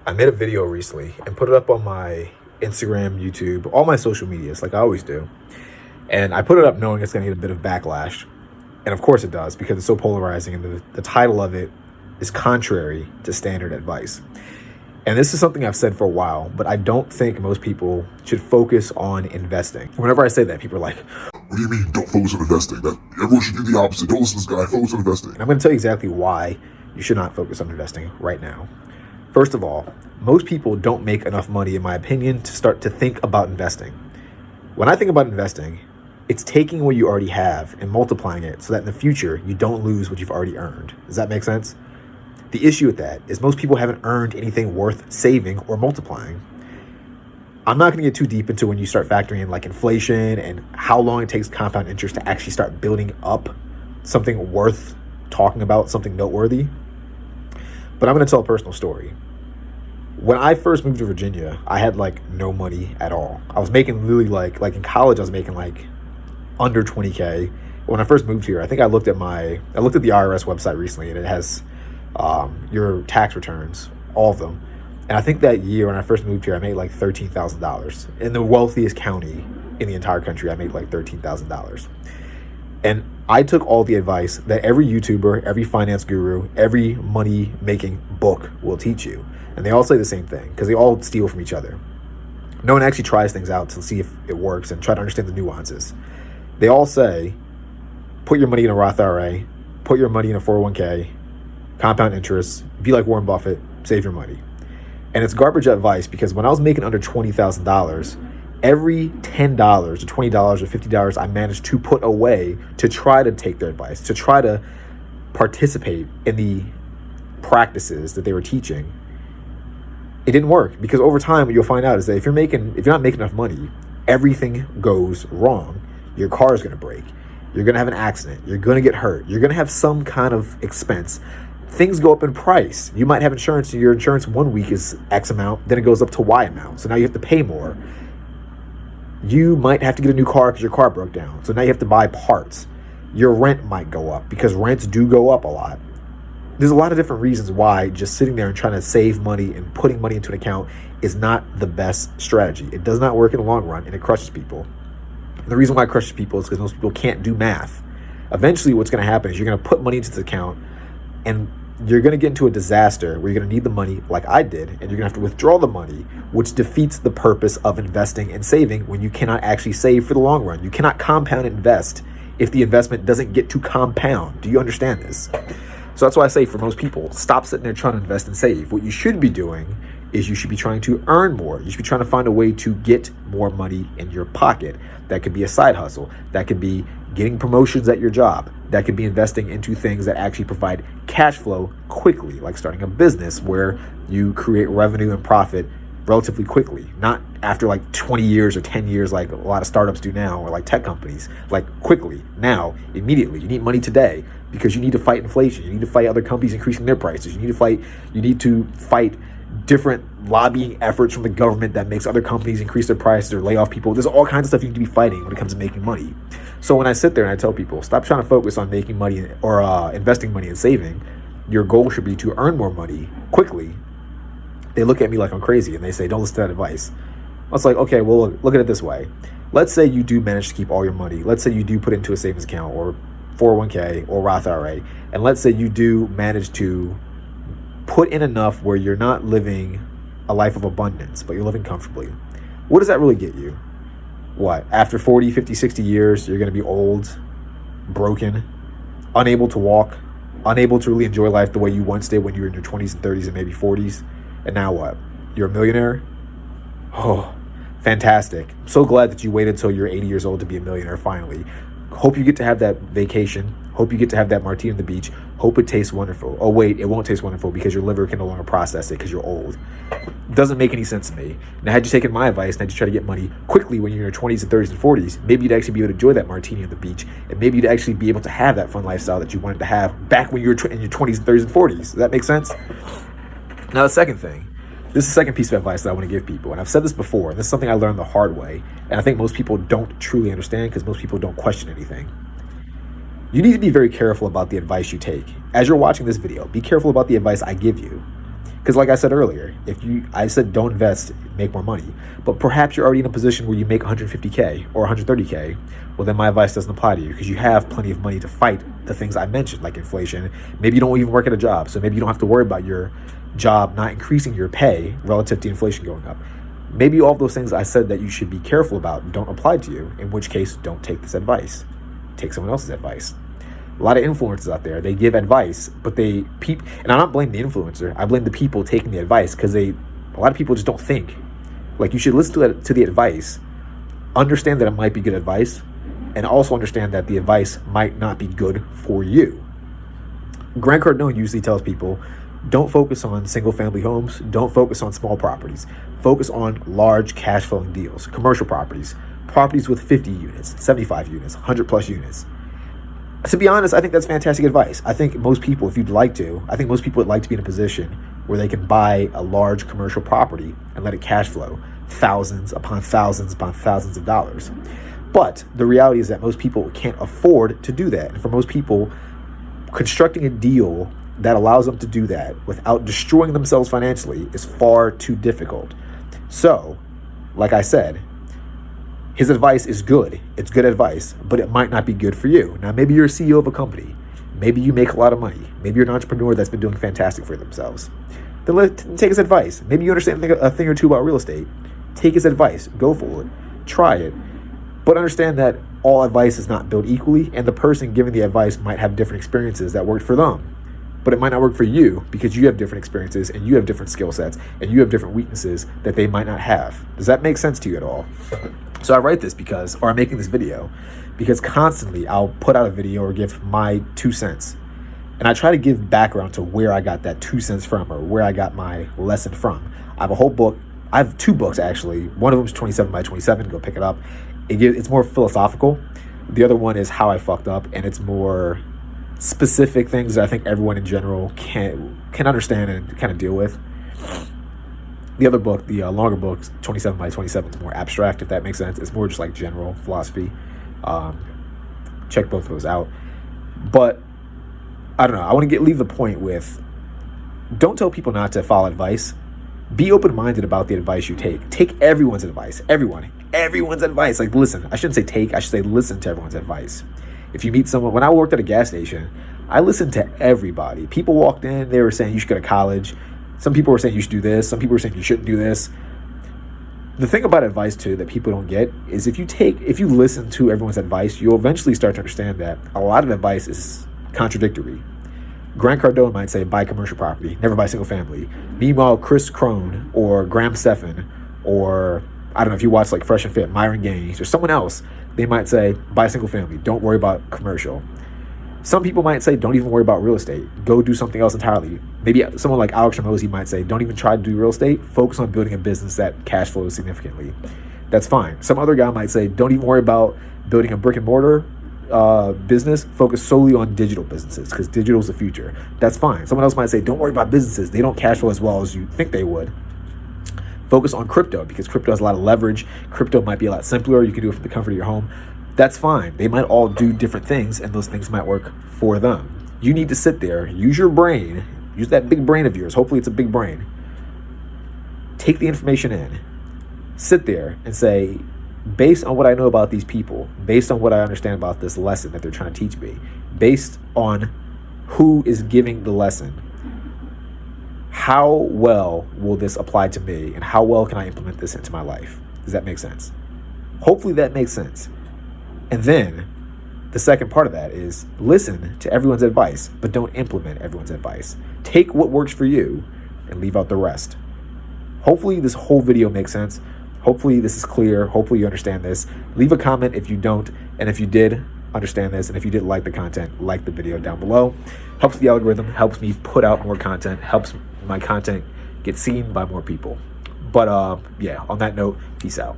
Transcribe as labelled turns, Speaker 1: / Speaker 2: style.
Speaker 1: I made a video recently and put it up on my Instagram, YouTube, all my social medias, like I always do. And I put it up knowing it's going to get a bit of backlash. And of course it does, because it's so polarizing. And the title of it is contrary to standard advice. And this is something I've said for a while, but I don't think most people should focus on investing. Whenever I say that, people are like,
Speaker 2: "What do you mean, don't focus on investing? That everyone should do the opposite. Don't listen to this guy. Focus on investing."
Speaker 1: and I'm going to tell you exactly why you should not focus on investing right now. First of all, most people don't make enough money, in my opinion, to start to think about investing. When I think about investing, it's taking what you already have and multiplying it so that in the future, you don't lose what you've already earned. Does that make sense? The issue with that is most people haven't earned anything worth saving or multiplying. I'm not going to get too deep into when you start factoring in like inflation and how long it takes compound interest to actually start building up something worth talking about, something noteworthy. But I'm going to tell a personal story. When I first moved to Virginia, I had like no money at all. I was making literally like in college, I was making like under 20K. When I first moved here, I think I looked at the IRS website recently, and it has your tax returns, all of them. And I think that year when I first moved here, I made like $13,000. In the wealthiest county in the entire country, I made like $13,000. And I took all the advice that every YouTuber, every finance guru, every money making book will teach you. And they all say the same thing because they all steal from each other. No one actually tries things out to see if it works and try to understand the nuances. They all say, put your money in a Roth IRA, put your money in a 401k, compound interest, be like Warren Buffett, save your money. And it's garbage advice, because when I was making under $20,000, every $10 or $20 or $50 I managed to put away to try to take their advice, to try to participate in the practices that they were teaching, it didn't work. Because over time, what you'll find out is that if you're not making enough money, everything goes wrong. Your car is going to break. You're going to have an accident. You're going to get hurt. You're going to have some kind of expense. Things go up in price. You might have insurance, and your insurance one week is X amount, then it goes up to Y amount. So now you have to pay more. You might have to get a new car because your car broke down. So now you have to buy parts. Your rent might go up, because rents do go up a lot. There's a lot of different reasons why just sitting there and trying to save money and putting money into an account is not the best strategy. It does not work in the long run, and it crushes people. And the reason why it crushes people is because most people can't do math. Eventually, what's going to happen is you're going to put money into this account, and you're going to get into a disaster where you're going to need the money like I did, and you're going to have to withdraw the money, which defeats the purpose of investing and saving when you cannot actually save for the long run. You cannot compound and invest if the investment doesn't get to compound. Do you understand this? So that's why I say, for most people, stop sitting there trying to invest and save. What you should be doing is you should be trying to earn more. You should be trying to find a way to get more money in your pocket. That could be a side hustle. That could be getting promotions at your job. That could be investing into things that actually provide cash flow quickly, like starting a business where you create revenue and profit relatively quickly, not after like 20 years or 10 years like a lot of startups do now, or like tech companies, like quickly, now, immediately. You need money today because you need to fight inflation. You need to fight other companies increasing their prices. You need to fight different lobbying efforts from the government that makes other companies increase their prices or lay off people. There's all kinds of stuff you need to be fighting when it comes to making money. So when I sit there and I tell people, stop trying to focus on making money or investing money and saving, your goal should be to earn more money quickly. They look at me like I'm crazy and they say, don't listen to that advice. I was like, okay, well, look at it this way. Let's say you do manage to keep all your money. Let's say you do put it into a savings account or 401k or Roth IRA. And let's say you do manage to put in enough where you're not living a life of abundance, but you're living comfortably. What does that really get you? What? After 40, 50, 60 years, you're going to be old, broken, unable to walk, unable to really enjoy life the way you once did when you were in your 20s and 30s and maybe 40s. And now what? You're a millionaire? Oh, fantastic. I'm so glad that you waited until you're 80 years old to be a millionaire finally. Hope you get to have that vacation. Hope you get to have that martini on the beach. Hope it tastes wonderful. Oh, wait, it won't taste wonderful because your liver can no longer process it because you're old. It doesn't make any sense to me. Now, had you taken my advice and had you tried to get money quickly when you're in your 20s and 30s and 40s, maybe you'd actually be able to enjoy that martini on the beach, and maybe you'd actually be able to have that fun lifestyle that you wanted to have back when you were in your 20s and 30s and 40s. Does that make sense? Now, the second thing. This is the second piece of advice that I want to give people. And I've said this before, and this is something I learned the hard way. And I think most people don't truly understand because most people don't question anything. You need to be very careful about the advice you take. As you're watching this video, be careful about the advice I give you. Because like I said earlier, I said don't invest, make more money, but perhaps you're already in a position where you make 150K or 130K. Well, then my advice doesn't apply to you because you have plenty of money to fight the things I mentioned, like inflation. Maybe you don't even work at a job, so maybe you don't have to worry about your job not increasing your pay relative to inflation going up. Maybe all of those things I said that you should be careful about don't apply to you, in which case don't take this advice. Take someone else's advice. A lot of influencers out there, they give advice, but and I don't blame the influencer, I blame the people taking the advice because a lot of people just don't think. Like, you should listen to the advice, understand that it might be good advice, and also understand that the advice might not be good for you. Grant Cardone usually tells people, don't focus on single family homes, don't focus on small properties, focus on large cash flowing deals, commercial properties with 50 units, 75 units, 100 plus units. To be honest, I think that's fantastic advice. I think most people would like to be in a position where they can buy a large commercial property and let it cash flow thousands upon thousands upon thousands of dollars. But the reality is that most people can't afford to do that. And for most people, constructing a deal that allows them to do that without destroying themselves financially is far too difficult. So, like I said, his advice is good. It's good advice, but it might not be good for you. Now, maybe you're a CEO of a company. Maybe you make a lot of money. Maybe you're an entrepreneur that's been doing fantastic for themselves. Then take his advice. Maybe you understand a thing or two about real estate. Take his advice. Go for it. Try it. But understand that all advice is not built equally, and the person giving the advice might have different experiences that worked for them. But it might not work for you because you have different experiences and you have different skill sets and you have different weaknesses that they might not have. Does that make sense to you at all? So I write this I'm making this video because constantly I'll put out a video or give my 2 cents. And I try to give background to where I got that 2 cents from or where I got my lesson from. I have a whole book. I have 2 books, actually. One of them is 27 by 27. Go pick it up. It's more philosophical. The other one is How I Fucked Up, and it's more specific things that I think everyone in general can understand and kind of deal with. The other book, the longer book, 27 by 27, is more abstract, if that makes sense. It's more just like general philosophy. Check both of those out. But I don't know. I want to leave the point with, don't tell people not to follow advice. Be open-minded about the advice you take. Take everyone's advice. Everyone's advice. Like, listen. I shouldn't say take. I should say listen to everyone's advice. If you meet someone, when I worked at a gas station, I listened to everybody. People walked in, they were saying you should go to college. Some people were saying you should do this. Some people were saying you shouldn't do this. The thing about advice too that people don't get is if you listen to everyone's advice, you'll eventually start to understand that a lot of advice is contradictory. Grant Cardone might say buy commercial property, never buy single family. Meanwhile, Chris Crone or Graham Stephan or I don't know if you watch like Fresh and Fit, Myron Gaines or someone else, they might say buy single family, don't worry about commercial. Some people might say don't even worry about real estate, go do something else entirely. Maybe someone like Alex Ramosi might say don't even try to do real estate, focus on building a business that cash flows significantly. That's fine. Some other guy might say don't even worry about building a brick and mortar business, focus solely on digital businesses because digital is the future. That's fine. Someone else might say don't worry about businesses, they don't cash flow as well as you think they would. Focus on crypto because crypto has a lot of leverage. Crypto might be a lot simpler. You can do it from the comfort of your home. That's fine. They might all do different things and those things might work for them. You need to sit there, use your brain, use that big brain of yours. Hopefully it's a big brain. Take the information in. Sit there and say, based on what I know about these people, based on what I understand about this lesson that they're trying to teach me, based on who is giving the lesson, how well will this apply to me and how well can I implement this into my life? Does that make sense? Hopefully that makes sense. And then the second part of that is listen to everyone's advice, but don't implement everyone's advice. Take what works for you and leave out the rest. Hopefully this whole video makes sense. Hopefully this is clear. Hopefully you understand this. Leave a comment if you don't. And if you did understand this, and if you did like the content, like the video down below. Helps the algorithm, helps me put out more content, helps my content get seen by more people. But yeah, on that note, peace out.